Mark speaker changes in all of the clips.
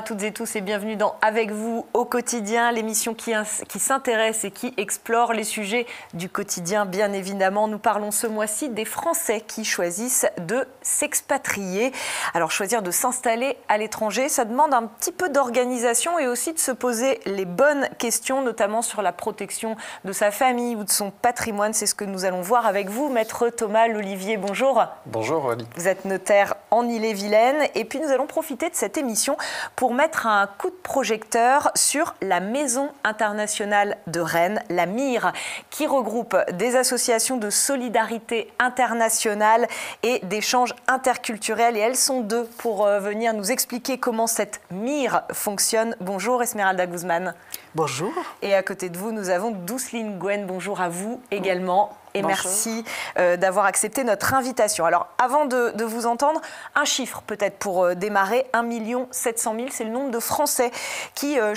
Speaker 1: à toutes et tous et bienvenue dans Avec vous au quotidien, l'émission qui s'intéresse et qui explore les sujets du quotidien. Bien évidemment, nous parlons ce mois-ci des Français qui choisissent de s'expatrier. Alors choisir de s'installer à l'étranger, ça demande un petit peu d'organisation et aussi de se poser les bonnes questions, notamment sur la protection de sa famille ou de son patrimoine. C'est ce que nous allons voir avec vous, maître Thomas Lolivier. Bonjour.
Speaker 2: Bonjour Ali.
Speaker 1: Vous êtes notaire en Ille-et-Vilaine et puis nous allons profiter de cette émission pour mettre un coup de projecteur sur la Maison internationale de Rennes, la MIR, qui regroupe des associations de solidarité internationale et d'échanges interculturels. Et elles sont deux pour venir nous expliquer comment cette MIR fonctionne. Bonjour Esmeralda Guzman.
Speaker 3: Bonjour.
Speaker 1: Et à côté de vous, nous avons Douceline Gwen. Bonjour à vous également. Et bonjour. Merci d'avoir accepté notre invitation. Alors, avant de vous entendre, un chiffre peut-être pour démarrer. 1 700 000, c'est le nombre de Français qui ont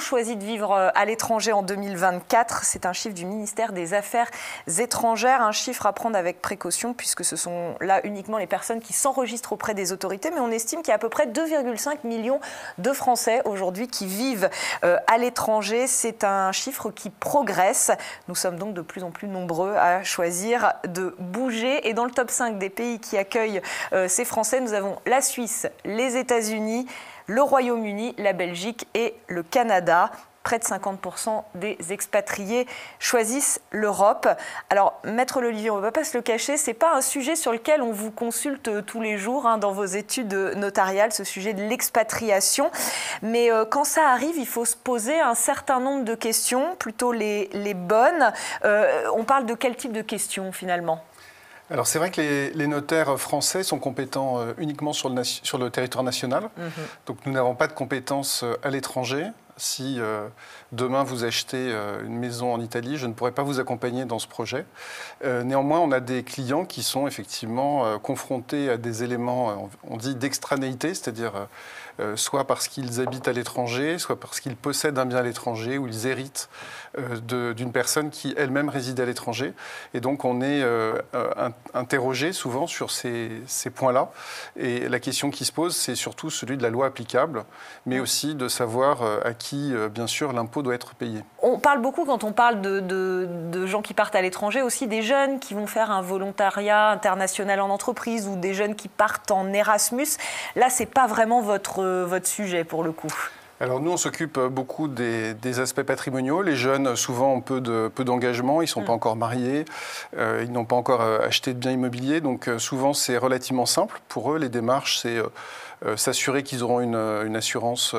Speaker 1: choisi de vivre à l'étranger en 2024. C'est un chiffre du ministère des Affaires étrangères. Un chiffre à prendre avec précaution puisque ce sont là uniquement les personnes qui s'enregistrent auprès des autorités. Mais on estime qu'il y a à peu près 2,5 millions de Français aujourd'hui qui vivent à l'étranger. C'est un chiffre qui progresse. Nous sommes donc de plus en plus nombreux à choisir de bouger. Et dans le top 5 des pays qui accueillent ces Français, nous avons la Suisse, les États-Unis, le Royaume-Uni, la Belgique et le Canada. Près de 50% des expatriés choisissent l'Europe. Alors, maître Lolivier, on ne va pas se le cacher, ce n'est pas un sujet sur lequel on vous consulte tous les jours dans vos études notariales, ce sujet de l'expatriation. Mais quand ça arrive, il faut se poser un certain nombre de questions, plutôt les bonnes. On parle de quel type de questions finalement ?
Speaker 2: Alors c'est vrai que les notaires français sont compétents uniquement sur le territoire national. Donc nous n'avons pas de compétences à l'étranger. Si demain vous achetez une maison en Italie, je ne pourrai pas vous accompagner dans ce projet. Néanmoins, on a des clients qui sont effectivement confrontés à des éléments, on dit d'extranéité, c'est-à-dire soit parce qu'ils habitent à l'étranger, soit parce qu'ils possèdent un bien à l'étranger ou ils héritent d'une personne qui elle-même réside à l'étranger. Et donc on est interrogé souvent sur ces points-là. Et la question qui se pose, c'est surtout celui de la loi applicable, mais aussi de savoir à qui, bien sûr, l'impôt doit être payé.
Speaker 1: On parle beaucoup, quand on parle de gens qui partent à l'étranger, aussi des jeunes qui vont faire un volontariat international en entreprise ou des jeunes qui partent en Erasmus. Là, ce n'est pas vraiment votre sujet, pour le coup.
Speaker 2: Alors nous, on s'occupe beaucoup des aspects patrimoniaux. Les jeunes, souvent, ont peu d'engagement, ils ne sont pas encore mariés, ils n'ont pas encore acheté de biens immobiliers. Donc souvent, c'est relativement simple. Pour eux, les démarches, c'est s'assurer qu'ils auront une assurance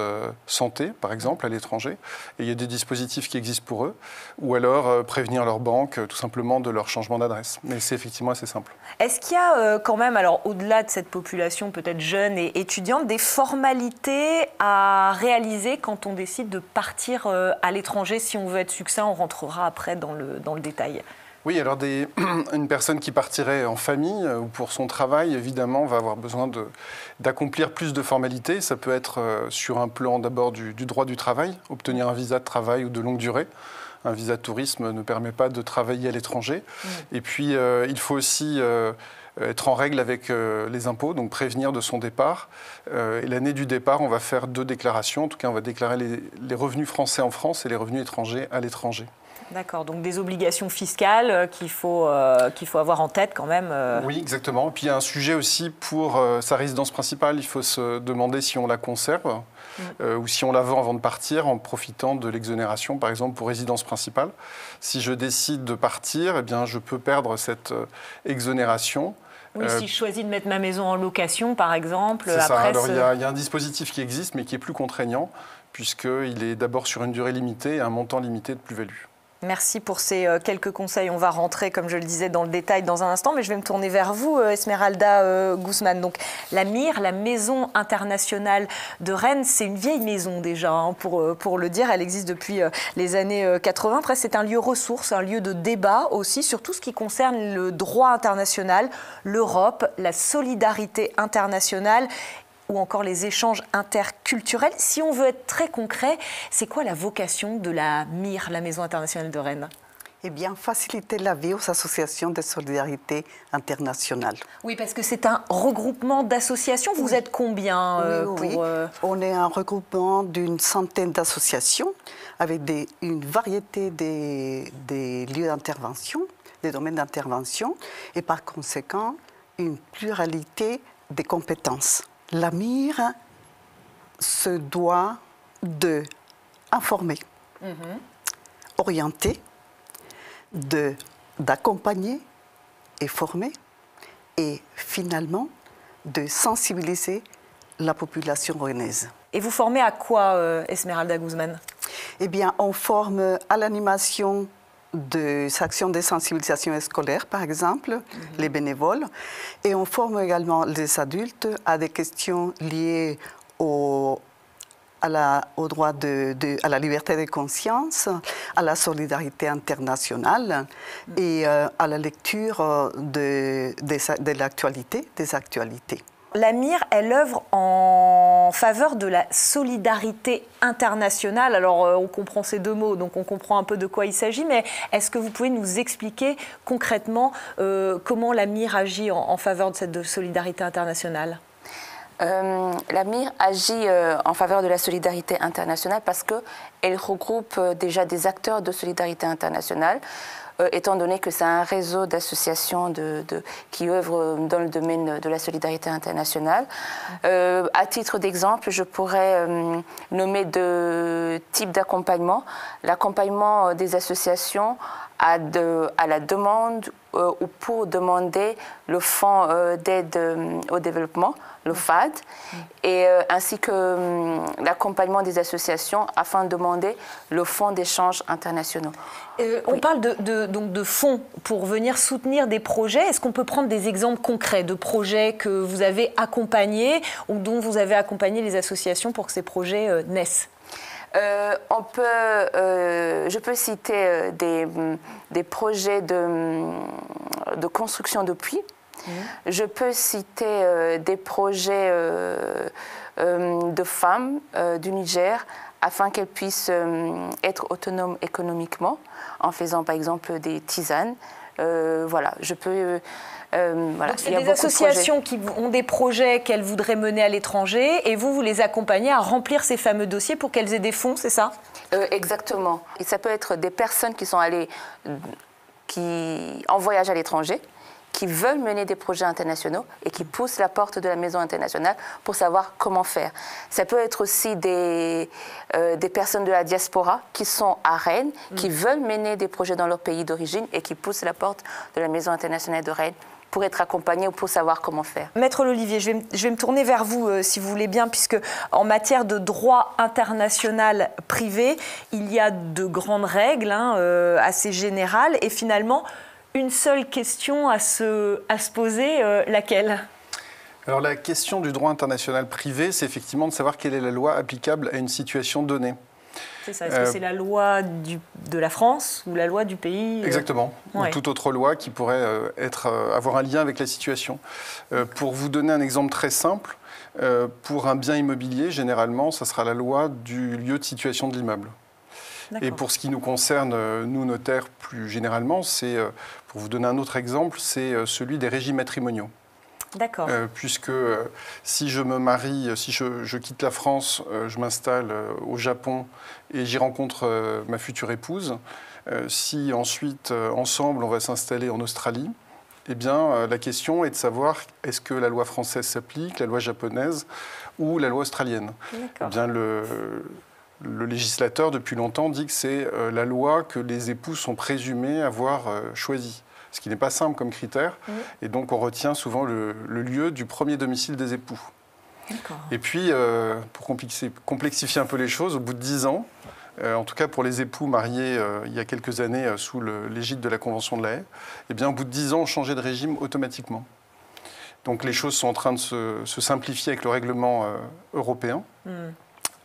Speaker 2: santé, par exemple, à l'étranger. Et il y a des dispositifs qui existent pour eux. Ou alors prévenir leur banque, tout simplement, de leur changement d'adresse. Mais c'est effectivement assez simple.
Speaker 1: Est-ce qu'il y a quand même, alors au-delà de cette population peut-être jeune et étudiante, des formalités à réaliser quand on décide de partir à l'étranger? Si on veut être succinct, on rentrera après dans le détail.
Speaker 2: Oui, alors une personne qui partirait en famille ou pour son travail, évidemment, va avoir besoin d'accomplir plus de formalités. Ça peut être sur un plan d'abord du droit du travail, obtenir un visa de travail ou de longue durée. Un visa de tourisme ne permet pas de travailler à l'étranger. Et puis, il faut aussi être en règle avec les impôts, donc prévenir de son départ. Et l'année du départ, on va faire 2 déclarations. En tout cas, on va déclarer les revenus français en France et les revenus étrangers à l'étranger.
Speaker 1: D'accord, donc des obligations fiscales qu'il faut avoir en tête quand même.
Speaker 2: Oui, exactement. Et puis il y a un sujet aussi pour sa résidence principale. Il faut se demander si on la conserve ou si on la vend avant de partir en profitant de l'exonération, par exemple, pour résidence principale. Si je décide de partir, eh bien, je peux perdre cette exonération.
Speaker 1: Oui, si je choisis de mettre ma maison en location, par exemple.
Speaker 2: C'est ça. Alors, il y a un dispositif qui existe, mais qui est plus contraignant, puisqu'il est d'abord sur une durée limitée et un montant limité de plus-value.
Speaker 1: Merci pour ces quelques conseils. On va rentrer, comme je le disais, dans le détail dans un instant, mais je vais me tourner vers vous, Esmeralda Guzman. Donc, la MIR, la Maison internationale de Rennes, c'est une vieille maison déjà, pour le dire. Elle existe depuis les années 80. Après, c'est un lieu ressource, un lieu de débat aussi sur tout ce qui concerne le droit international, l'Europe, la solidarité internationale ou encore les échanges interculturels. Si on veut être très concret, c'est quoi la vocation de la MIR, la Maison internationale de Rennes ?
Speaker 3: Eh bien, faciliter la vie aux associations de solidarité internationale.
Speaker 1: Oui, parce que c'est un regroupement d'associations. Vous êtes combien
Speaker 3: On est un regroupement d'une centaine d'associations avec une variété des lieux d'intervention, des domaines d'intervention, et par conséquent, une pluralité des compétences. L'AMIR se doit d'informer, orienter, d'accompagner et former, et finalement de sensibiliser la population rennaise.
Speaker 1: Et vous formez à quoi, Esmeralda Guzman?
Speaker 3: Eh bien, on forme à l'animation des actions de sensibilisation scolaire, par exemple, les bénévoles, et on forme également les adultes à des questions liées au droit à la liberté de conscience, à la solidarité internationale et à la lecture de l'actualité, des actualités.
Speaker 1: L'AMIR, elle œuvre en faveur de la solidarité internationale. Alors, on comprend ces deux mots, donc on comprend un peu de quoi il s'agit, mais est-ce que vous pouvez nous expliquer concrètement comment l'AMIR agit en faveur de cette solidarité internationale ?
Speaker 4: L'AMIR agit en faveur de la solidarité internationale parce qu'elle regroupe déjà des acteurs de solidarité internationale, étant donné que c'est un réseau d'associations qui œuvrent dans le domaine de la solidarité internationale. À titre d'exemple, je pourrais nommer deux types d'accompagnement. L'accompagnement des associations à la demande ou pour demander le fonds d'aide au développement, le FAD, et ainsi que l'accompagnement des associations afin de demander le fonds d'échanges internationaux.
Speaker 1: On parle donc de fonds pour venir soutenir des projets. Est-ce qu'on peut prendre des exemples concrets de projets que vous avez accompagnés ou dont vous avez accompagné les associations pour que ces projets naissent ?
Speaker 4: Je peux citer des projets de construction de puits. Je peux citer des projets de femmes du Niger afin qu'elles puissent être autonomes économiquement en faisant par exemple des tisanes. Voilà, je peux...
Speaker 1: Voilà. Donc c'est des associations qui ont des projets qu'elles voudraient mener à l'étranger et vous les accompagnez à remplir ces fameux dossiers pour qu'elles aient des fonds, c'est ça ?
Speaker 4: Exactement. Et ça peut être des personnes qui sont allées en voyage à l'étranger, qui veulent mener des projets internationaux et qui poussent la porte de la maison internationale pour savoir comment faire. Ça peut être aussi des personnes de la diaspora qui sont à Rennes, qui veulent mener des projets dans leur pays d'origine et qui poussent la porte de la maison internationale de Rennes pour être accompagnés ou pour savoir comment faire.
Speaker 1: Maître Lolivier, je vais me tourner vers vous, si vous voulez bien, puisque en matière de droit international privé, il y a de grandes règles assez générales et finalement, une seule question à se poser, laquelle ?
Speaker 2: Alors la question du droit international privé, c'est effectivement de savoir quelle est la loi applicable à une situation donnée.
Speaker 1: C'est ça, est-ce que c'est la loi de la France ou la loi du pays
Speaker 2: Exactement, ou toute autre loi qui pourrait avoir un lien avec la situation. Pour vous donner un exemple très simple, pour un bien immobilier, généralement, ça sera la loi du lieu de situation de l'immeuble. Et pour ce qui nous concerne, nous notaires, plus généralement, c'est, pour vous donner un autre exemple, c'est celui des régimes matrimoniaux.
Speaker 1: D'accord.
Speaker 2: Puisque si je me marie, si je quitte la France, je m'installe au Japon et j'y rencontre ma future épouse, si ensuite, ensemble, on va s'installer en Australie, eh bien, la question est de savoir est-ce que la loi française s'applique, la loi japonaise ou la loi australienne. Eh bien, le législateur, depuis longtemps, dit que c'est la loi que les époux sont présumés avoir choisie. Ce qui n'est pas simple comme critère. Et donc, on retient souvent le lieu du premier domicile des époux. Et puis, pour complexifier un peu les choses, au bout de 10 ans, en tout cas pour les époux mariés il y a quelques années sous l'égide de la Convention de la Haye, eh bien, au bout de 10 ans, on changeait de régime automatiquement. Donc, les choses sont en train de se simplifier avec le règlement européen.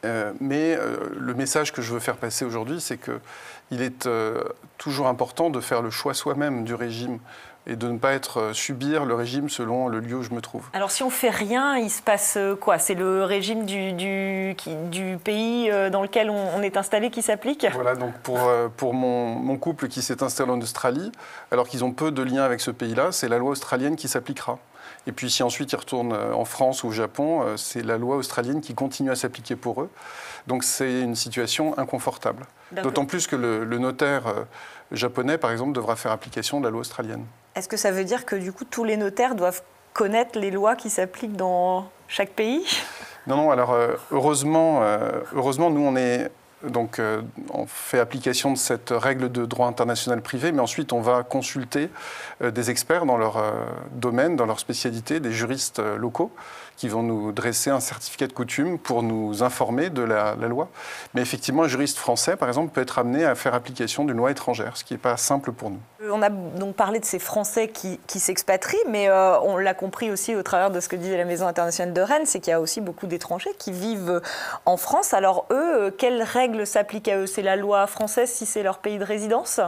Speaker 2: Mais le message que je veux faire passer aujourd'hui, c'est qu'il est toujours important de faire le choix soi-même du régime et de ne pas subir le régime selon le lieu où je me trouve.
Speaker 1: Alors si on ne fait rien, il se passe quoi? C'est le régime du pays dans lequel on est installé qui s'applique?
Speaker 2: Voilà, donc pour mon couple qui s'est installé en Australie, alors qu'ils ont peu de liens avec ce pays-là, c'est la loi australienne qui s'appliquera. Et puis si ensuite ils retournent en France ou au Japon, c'est la loi australienne qui continue à s'appliquer pour eux. Donc c'est une situation inconfortable. D'autant plus que le notaire japonais, par exemple, devra faire application de la loi australienne.
Speaker 1: Est-ce que ça veut dire que du coup tous les notaires doivent connaître les lois qui s'appliquent dans chaque pays?
Speaker 2: Non, alors heureusement, nous on fait application de cette règle de droit international privé, mais ensuite on va consulter des experts dans leur domaine, dans leur spécialité, des juristes locaux qui vont nous dresser un certificat de coutume pour nous informer de la loi. Mais effectivement, un juriste français, par exemple, peut être amené à faire application d'une loi étrangère, ce qui n'est pas simple pour nous.
Speaker 1: On a donc parlé de ces Français qui s'expatrient, mais on l'a compris aussi au travers de ce que disait la Maison internationale de Rennes, c'est qu'il y a aussi beaucoup d'étrangers qui vivent en France. Alors eux, quelles règles s'appliquent à eux? C'est la loi française si c'est leur pays de résidence?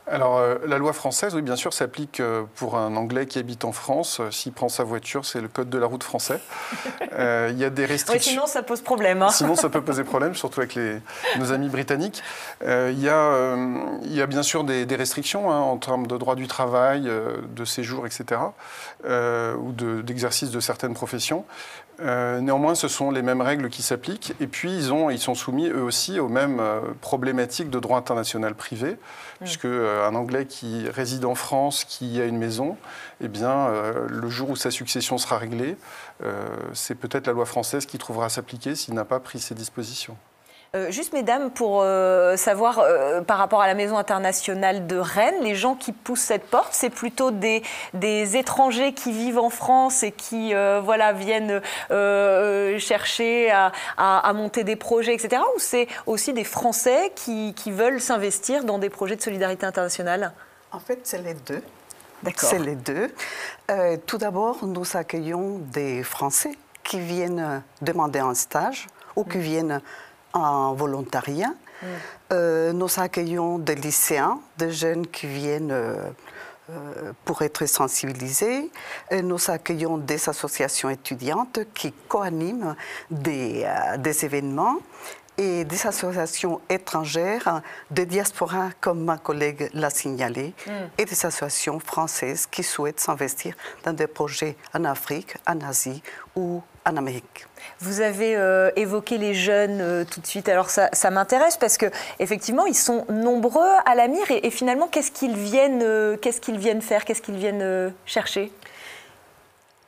Speaker 2: Alors, la loi française, oui, bien sûr, s'applique pour un Anglais qui habite en France. S'il prend sa voiture, c'est le code de la route français. Il y a des restrictions.
Speaker 1: Oui, sinon, ça pose problème. Hein.
Speaker 2: Sinon, ça peut poser problème, surtout avec nos amis britanniques. Il y a bien sûr des restrictions en termes de droit du travail, de séjour, etc., ou d'exercice de certaines professions. Néanmoins, ce sont les mêmes règles qui s'appliquent. Et puis, ils sont soumis, eux aussi, aux mêmes problématiques de droit international privé, puisque un Anglais qui réside en France, qui a une maison, eh bien, le jour où sa succession sera réglée, c'est peut-être la loi française qui trouvera à s'appliquer s'il n'a pas pris ces dispositions.
Speaker 1: Juste, mesdames, pour savoir, par rapport à la Maison internationale de Rennes, les gens qui poussent cette porte, c'est plutôt des étrangers qui vivent en France et qui viennent chercher à monter des projets, etc. Ou c'est aussi des Français qui veulent s'investir dans des projets de solidarité internationale?
Speaker 3: En fait, c'est les deux.
Speaker 1: D'accord.
Speaker 3: C'est les deux. Tout d'abord, nous accueillons des Français qui viennent demander un stage ou qui viennent en volontariat. Nous accueillons des lycéens, des jeunes qui viennent pour être sensibilisés. Nous accueillons des associations étudiantes qui co-animent des événements et des associations étrangères, des diasporas, comme ma collègue l'a signalé, et des associations françaises qui souhaitent s'investir dans des projets en Afrique, en Asie ou en Amérique.
Speaker 1: Vous avez évoqué les jeunes tout de suite. Alors ça m'intéresse parce qu'effectivement, ils sont nombreux à la mire et finalement, qu'est-ce qu'ils viennent faire, qu'est-ce qu'ils viennent chercher?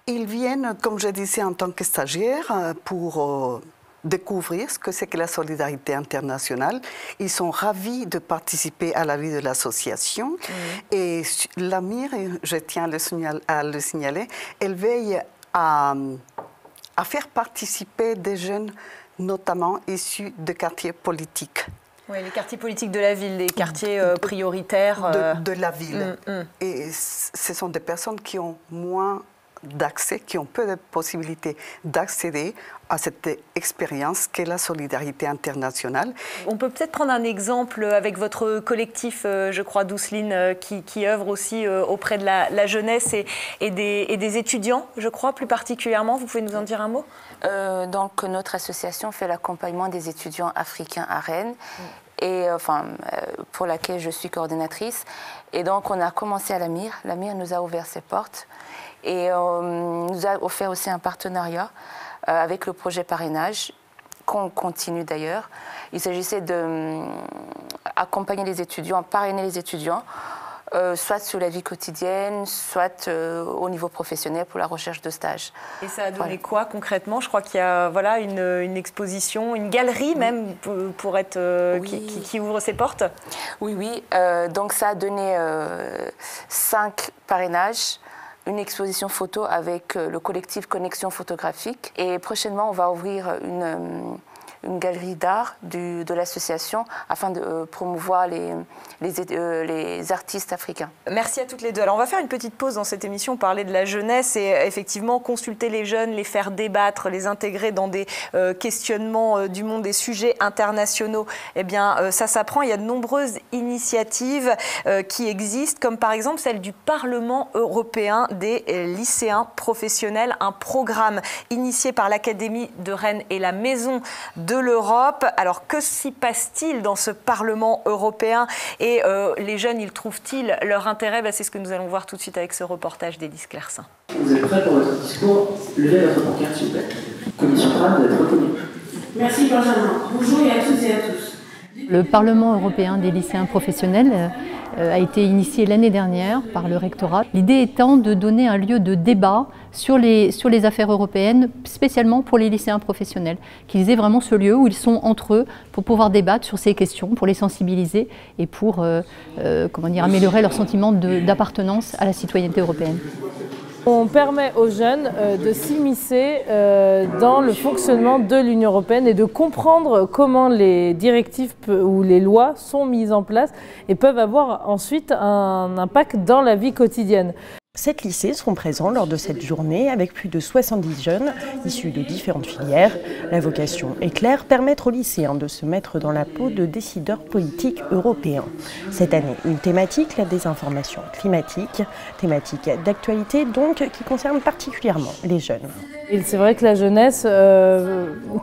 Speaker 3: Ils viennent, comme je disais, en tant que stagiaires pour découvrir ce que c'est que la solidarité internationale. Ils sont ravis de participer à la vie de l'association. Et la mire, je tiens à le signaler, elle veille à faire participer des jeunes, notamment issus de quartiers politiques.
Speaker 1: Oui, les quartiers politiques de la ville, les quartiers prioritaires.
Speaker 3: De la ville. Et ce sont des personnes qui ont moins d'accès, qui ont peu de possibilités d'accéder à cette expérience qu'est la solidarité internationale.
Speaker 1: On peut peut-être prendre un exemple avec votre collectif, je crois, Douceline, qui œuvre aussi auprès de la jeunesse et des étudiants, je crois, plus particulièrement. Vous pouvez nous en dire un mot?
Speaker 4: Donc, notre association fait l'accompagnement des étudiants africains à Rennes. Et pour laquelle je suis coordinatrice. Et donc, on a commencé à la mire. La mire nous a ouvert ses portes et nous a offert aussi un partenariat avec le projet parrainage, qu'on continue d'ailleurs. Il s'agissait d'accompagner les étudiants, parrainer les étudiants, soit sur la vie quotidienne, soit au niveau professionnel pour la recherche de stage.
Speaker 1: Et ça a donné quoi concrètement? Je crois qu'il y a une exposition, une galerie même pour être, qui ouvre ses portes.
Speaker 4: Oui. Donc ça a donné 5 parrainages, une exposition photo avec le collectif Connexion photographique. Et prochainement, on va ouvrir une galerie d'art de l'association afin de promouvoir les artistes africains.
Speaker 1: Merci à toutes les deux. Alors on va faire une petite pause dans cette émission, parler de la jeunesse et effectivement consulter les jeunes, les faire débattre, les intégrer dans des questionnements du monde, des sujets internationaux. Eh bien ça s'apprend, il y a de nombreuses initiatives qui existent, comme par exemple celle du Parlement européen des lycéens professionnels, un programme initié par l'Académie de Rennes et la Maison de l'Europe. Alors que s'y passe-t-il dans ce Parlement européen et les jeunes, ils trouvent-ils leur intérêt? C'est ce que nous allons voir tout de suite avec ce reportage d'Élise Clercin.
Speaker 5: Vous êtes prêts pour votre discours? Levez votre pancarte, s'il vous plaît. Commission Femme, vous êtes reconnue.
Speaker 6: Merci Benjamin. Bonjour et à toutes et à tous.
Speaker 7: Le Parlement européen des lycéens professionnels a été initié l'année dernière par le rectorat. L'idée étant de donner un lieu de débat sur les affaires européennes, spécialement pour les lycéens professionnels, qu'ils aient vraiment ce lieu où ils sont entre eux pour pouvoir débattre sur ces questions, pour les sensibiliser et pour améliorer leur sentiment d'appartenance à la citoyenneté européenne.
Speaker 8: On permet aux jeunes de s'immiscer dans le fonctionnement de l'Union européenne et de comprendre comment les directives ou les lois sont mises en place et peuvent avoir ensuite un impact dans la vie quotidienne.
Speaker 9: 7 lycées seront présents lors de cette journée avec plus de 70 jeunes issus de différentes filières. La vocation est claire, permettre aux lycéens de se mettre dans la peau de décideurs politiques européens. Cette année, une thématique, la désinformation climatique, thématique d'actualité donc qui concerne particulièrement les jeunes.
Speaker 8: Et c'est vrai que la jeunesse,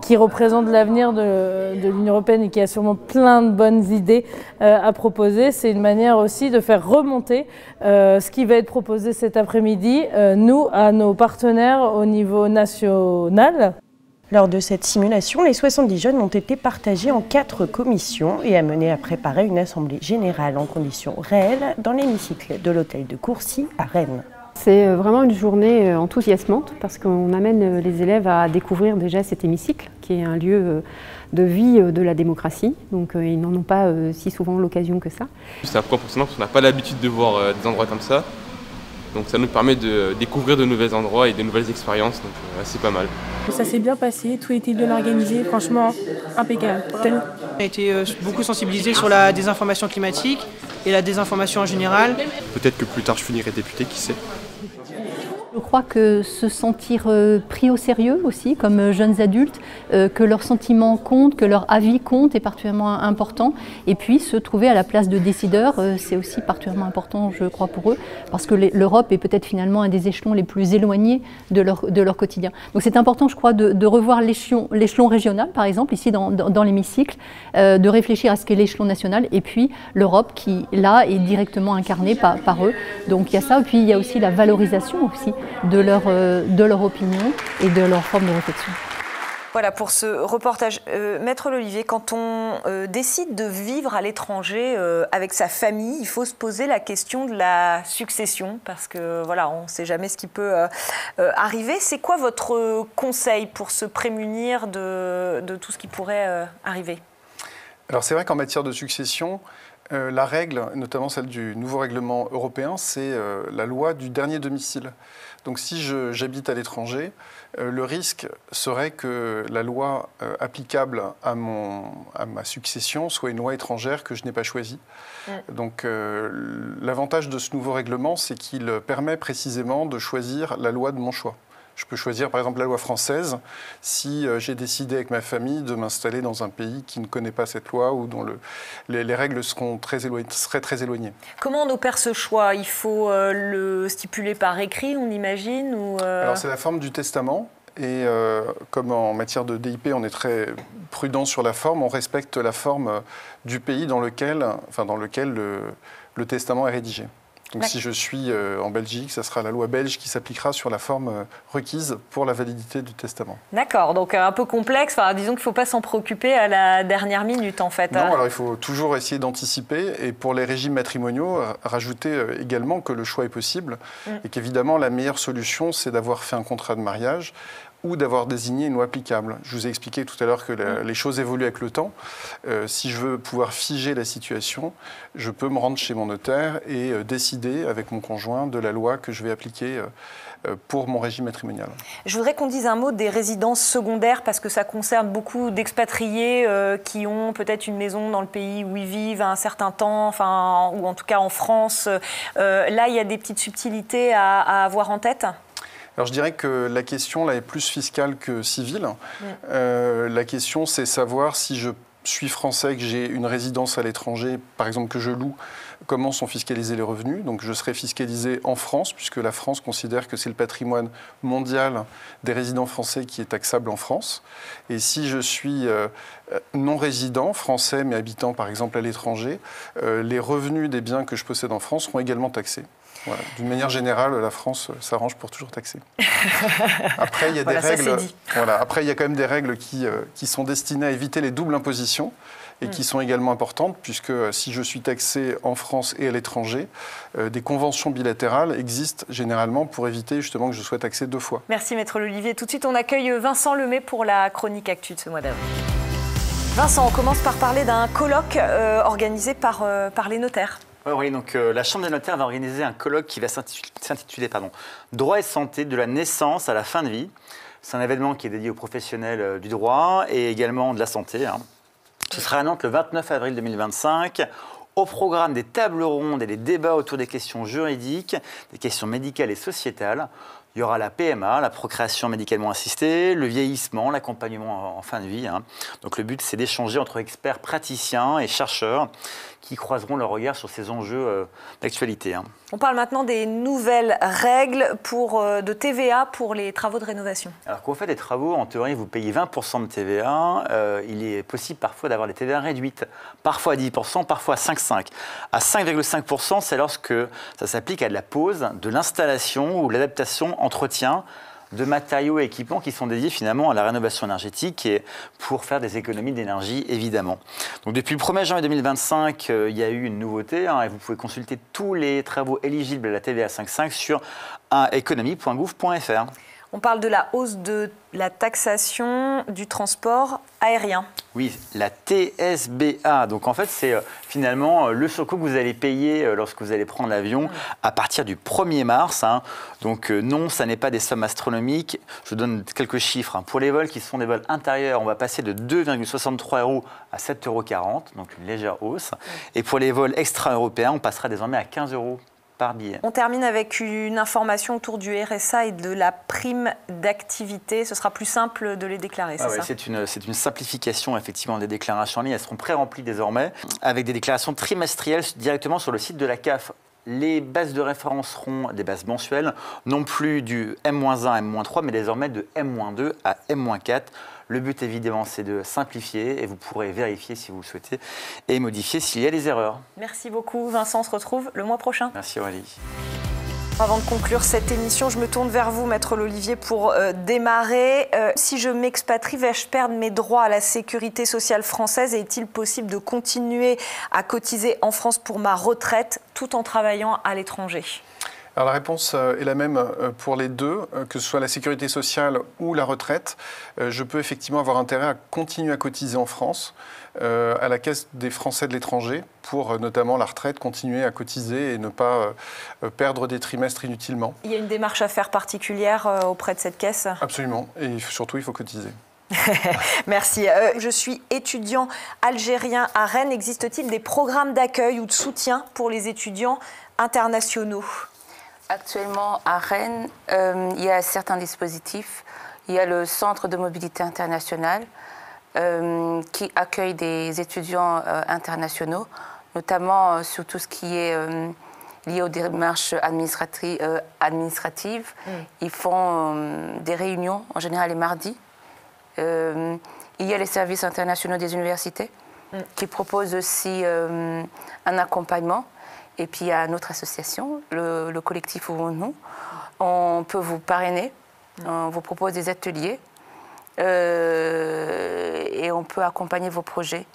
Speaker 8: qui représente l'avenir de l'Union européenne et qui a sûrement plein de bonnes idées à proposer, c'est une manière aussi de faire remonter ce qui va être proposé cet après-midi, nous, à nos partenaires au niveau national.
Speaker 9: Lors de cette simulation, les 70 jeunes ont été partagés en 4 commissions et amenés à préparer une assemblée générale en conditions réelles dans l'hémicycle de l'hôtel de Courcy à Rennes.
Speaker 10: C'est vraiment une journée enthousiasmante parce qu'on amène les élèves à découvrir déjà cet hémicycle qui est un lieu de vie de la démocratie. Donc ils n'en ont pas si souvent l'occasion que ça.
Speaker 11: C'est un point impressionnant parce qu'on n'a pas l'habitude de voir des endroits comme ça. Donc ça nous permet de découvrir de nouveaux endroits et de nouvelles expériences, donc c'est pas mal.
Speaker 6: Ça s'est bien passé, tout a été bien organisé, franchement impeccable.
Speaker 12: On a été beaucoup sensibilisés sur la désinformation climatique et la désinformation en général.
Speaker 2: Peut-être que plus tard je finirai député, qui sait.
Speaker 7: Je crois que se sentir pris au sérieux aussi, comme jeunes adultes, que leurs sentiments comptent, que leur avis compte est particulièrement important. Et puis se trouver à la place de décideurs, c'est aussi particulièrement important, je crois, pour eux, parce que l'Europe est peut-être finalement un des échelons les plus éloignés de leur quotidien. Donc c'est important, je crois, de revoir l'échelon régional, par exemple, ici dans l'hémicycle, de réfléchir à ce qu'est l'échelon national, et puis l'Europe qui, là, est directement incarnée par eux. Donc il y a ça, et puis il y a aussi la valorisation aussi de leur opinion et de leur forme de réflexion.
Speaker 1: Voilà pour ce reportage. Maître Lolivier, quand on décide de vivre à l'étranger avec sa famille, il faut se poser la question de la succession parce que voilà, on ne sait jamais ce qui peut arriver. C'est quoi votre conseil pour se prémunir de tout ce qui pourrait arriver?
Speaker 2: Alors c'est vrai qu'en matière de succession, la règle, notamment celle du nouveau règlement européen, c'est la loi du dernier domicile. Donc si j'habite à l'étranger, le risque serait que la loi applicable à ma succession soit une loi étrangère que je n'ai pas choisie. Donc l'avantage de ce nouveau règlement, c'est qu'il permet précisément de choisir la loi de mon choix. Je peux choisir par exemple la loi française si j'ai décidé avec ma famille de m'installer dans un pays qui ne connaît pas cette loi ou dont les règles seraient très éloignées.
Speaker 1: Comment on opère ce choix? Il faut le stipuler par écrit, on imagine ou
Speaker 2: Alors c'est la forme du testament. Et comme en matière de DIP, on est très prudent sur la forme, on respecte la forme du pays dans lequel le testament est rédigé. Donc si je suis en Belgique, ça sera la loi belge qui s'appliquera sur la forme requise pour la validité du testament.
Speaker 1: D'accord, donc un peu complexe. Enfin, disons qu'il ne faut pas s'en préoccuper à la dernière minute en fait.
Speaker 2: Non, alors il faut toujours essayer d'anticiper et pour les régimes matrimoniaux, rajouter également que le choix est possible et qu'évidemment la meilleure solution c'est d'avoir fait un contrat de mariage ou d'avoir désigné une loi applicable. Je vous ai expliqué tout à l'heure que les choses évoluent avec le temps. Si je veux pouvoir figer la situation, je peux me rendre chez mon notaire et décider avec mon conjoint de la loi que je vais appliquer pour mon régime matrimonial. Je
Speaker 1: voudrais qu'on dise un mot des résidences secondaires parce que ça concerne beaucoup d'expatriés qui ont peut-être une maison dans le pays où ils vivent un certain temps, enfin, ou en tout cas en France. Là, il y a des petites subtilités à avoir en tête.
Speaker 2: Alors je dirais que la question là, est plus fiscale que civile. La question, c'est savoir si je suis français, que j'ai une résidence à l'étranger, par exemple que je loue, comment sont fiscalisés les revenus. Donc je serai fiscalisé en France, puisque la France considère que c'est le patrimoine mondial des résidents français qui est taxable en France. Et si je suis non-résident, français, mais habitant par exemple à l'étranger, les revenus des biens que je possède en France seront également taxés. Voilà. D'une manière générale, la France s'arrange pour toujours taxer. Après, il y a des règles. Voilà. Après, il y a quand même des règles qui sont destinées à éviter les doubles impositions et qui sont également importantes, puisque si je suis taxé en France et à l'étranger, des conventions bilatérales existent généralement pour éviter justement que je sois taxé 2 fois.
Speaker 1: Merci Maître L'Olivier. Tout de suite, on accueille Vincent Lemay pour la chronique Actu de ce mois d'avril. Vincent, on commence par parler d'un colloque organisé par les notaires.
Speaker 13: Oui, donc la Chambre des notaires va organiser un colloque qui va s'intituler « Droit et santé de la naissance à la fin de vie ». C'est un événement qui est dédié aux professionnels du droit et également de la santé. Ce sera à Nantes le 29 avril 2025. Au programme des tables rondes et des débats autour des questions juridiques, des questions médicales et sociétales. Il y aura la PMA, la procréation médicalement assistée, le vieillissement, l'accompagnement en fin de vie. Donc le but, c'est d'échanger entre experts praticiens et chercheurs qui croiseront leur regard sur ces enjeux d'actualité.
Speaker 1: On parle maintenant des nouvelles règles de TVA pour les travaux de rénovation.
Speaker 13: Alors quand vous faites des travaux, en théorie, vous payez 20% de TVA. Il est possible parfois d'avoir des TVA réduites, parfois à 10%, parfois à 5,5%. À 5,5%, c'est lorsque ça s'applique à de la pose, de l'installation ou de l'adaptation, entretien de matériaux et équipements qui sont dédiés finalement à la rénovation énergétique et pour faire des économies d'énergie évidemment. Donc depuis le 1er janvier 2025, il y a eu une nouveauté et vous pouvez consulter tous les travaux éligibles à la TVA 5,5 sur économie.gouv.fr.
Speaker 1: On parle de la hausse de la taxation du transport aérien.
Speaker 13: Oui, la TSBA. Donc en fait, c'est finalement le surcoût que vous allez payer lorsque vous allez prendre l'avion à partir du 1er mars. Donc non, ça n'est pas des sommes astronomiques. Je vous donne quelques chiffres. Pour les vols qui sont des vols intérieurs, on va passer de 2,63 € à 7,40 €, donc une légère hausse. Et pour les vols extra-européens, on passera désormais à 15 € par billet.
Speaker 1: On termine avec une information autour du RSA et de la prime d'activité. Ce sera plus simple de les déclarer, c'est ça ?
Speaker 13: C'est une simplification effectivement des déclarations en ligne. Elles seront pré-remplies désormais avec des déclarations trimestrielles directement sur le site de la CAF. Les bases de référence seront des bases mensuelles, non plus du M-1 à M-3, mais désormais de M-2 à M-4. Le but, évidemment, c'est de simplifier et vous pourrez vérifier si vous le souhaitez et modifier s'il y a des erreurs.
Speaker 1: Merci beaucoup, Vincent. On se retrouve le mois prochain.
Speaker 13: Merci, Aurélie.
Speaker 1: Avant de conclure cette émission, je me tourne vers vous, Maître L'Olivier, pour démarrer. Si je m'expatrie, vais-je perdre mes droits à la sécurité sociale française et est-il possible de continuer à cotiser en France pour ma retraite tout en travaillant à l'étranger ?
Speaker 2: Alors la réponse est la même pour les deux, que ce soit la sécurité sociale ou la retraite. Je peux effectivement avoir intérêt à continuer à cotiser en France, à la Caisse des Français de l'étranger, pour notamment la retraite, continuer à cotiser et ne pas perdre des trimestres inutilement.
Speaker 1: Il y a une démarche à faire particulière auprès de cette caisse ?
Speaker 2: Absolument, et surtout il faut cotiser.
Speaker 1: Merci. Je suis étudiant algérien à Rennes. Existe-t-il des programmes d'accueil ou de soutien pour les étudiants internationaux ?
Speaker 4: Actuellement, à Rennes, il y a certains dispositifs. Il y a le Centre de mobilité internationale qui accueille des étudiants internationaux, notamment sur tout ce qui est lié aux démarches administratives. Ils font des réunions, en général les mardis. Il y a les services internationaux des universités qui proposent aussi un accompagnement. Et puis il y a notre association, le collectif Ouvrons-nous. On peut vous parrainer, on vous propose des ateliers et on peut accompagner vos projets.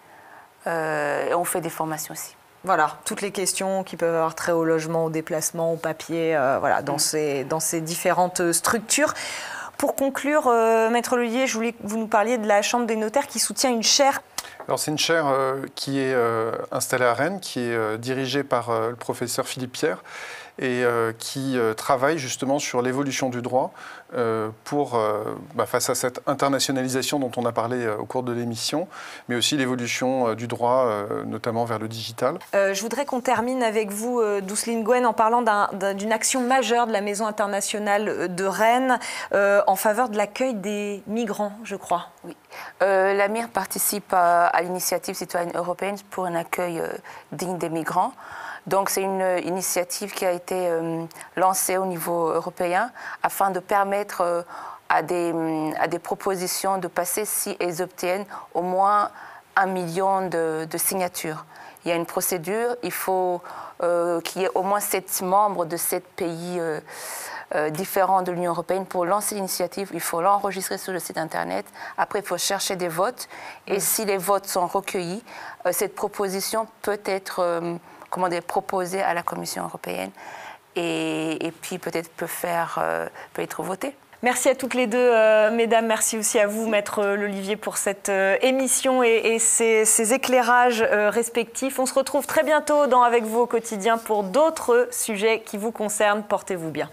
Speaker 4: Et on fait des formations aussi.
Speaker 1: Voilà, toutes les questions qui peuvent avoir trait au logement, au déplacement, au papier, voilà, dans ces différentes structures. Pour conclure, Maître Lelier, je voulais que vous nous parliez de la Chambre des notaires qui soutient une chaire.
Speaker 2: Alors c'est une chaire qui est installée à Rennes, qui est dirigée par le professeur Philippe Pierre et qui travaille justement sur l'évolution du droit face à cette internationalisation dont on a parlé au cours de l'émission, mais aussi l'évolution du droit, notamment vers le digital.
Speaker 1: Je voudrais qu'on termine avec vous, Douceline Gouenne, en parlant d'une action majeure de la Maison internationale de Rennes en faveur de l'accueil des migrants, je crois.
Speaker 4: Oui. La MIR participe à l'initiative citoyenne européenne pour un accueil digne des migrants. Donc c'est une initiative qui a été lancée au niveau européen afin de permettre à des propositions de passer si elles obtiennent au moins 1 million de signatures. Il y a une procédure, il faut qu'il y ait au moins 7 membres de 7 pays différents de l'Union européenne pour lancer l'initiative. Il faut l'enregistrer sur le site internet. Après, il faut chercher des votes. Et si les votes sont recueillis, cette proposition peut être proposée à la Commission européenne et puis peut-être peut être votée.
Speaker 1: Merci à toutes les deux, mesdames. Merci aussi à vous, Maître Lelier, pour cette émission et ces éclairages respectifs. On se retrouve très bientôt dans Avec vous au quotidien pour d'autres sujets qui vous concernent. Portez-vous bien.